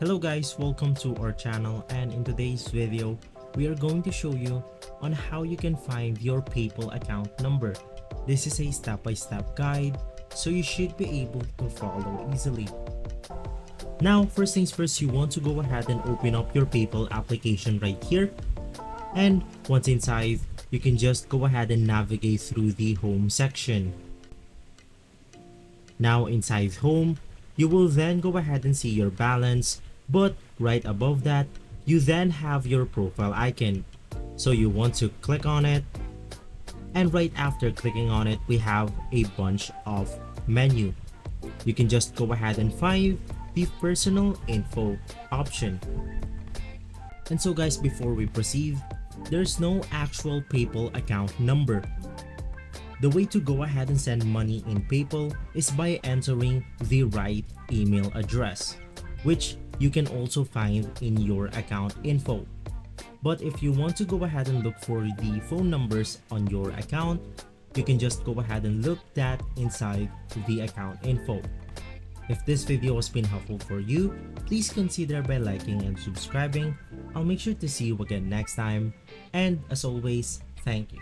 Hello guys, welcome to our channel, and in today's video, we are going to show you on how you can find your PayPal account number. This is a step-by-step guide, so you should be able to follow easily. Now, first things first, you want to go ahead and open up your PayPal application right here. And once inside, you can just go ahead and navigate through the home section. Now inside home, you will then go ahead and see your balance, but right above that, you then have your profile icon. So you want to click on it, and right after clicking on it, we have a bunch of menu. You can just go ahead and find the personal info option. And so guys, before we proceed, there's no actual PayPal account number. The way to go ahead and send money in PayPal is by entering the right email address, which you can also find in your account info. But if you want to go ahead and look for the phone numbers on your account, you can just go ahead and look that inside the account info. If this video has been helpful for you, please consider by liking and subscribing. I'll make sure to see you again next time, and as always, thank you.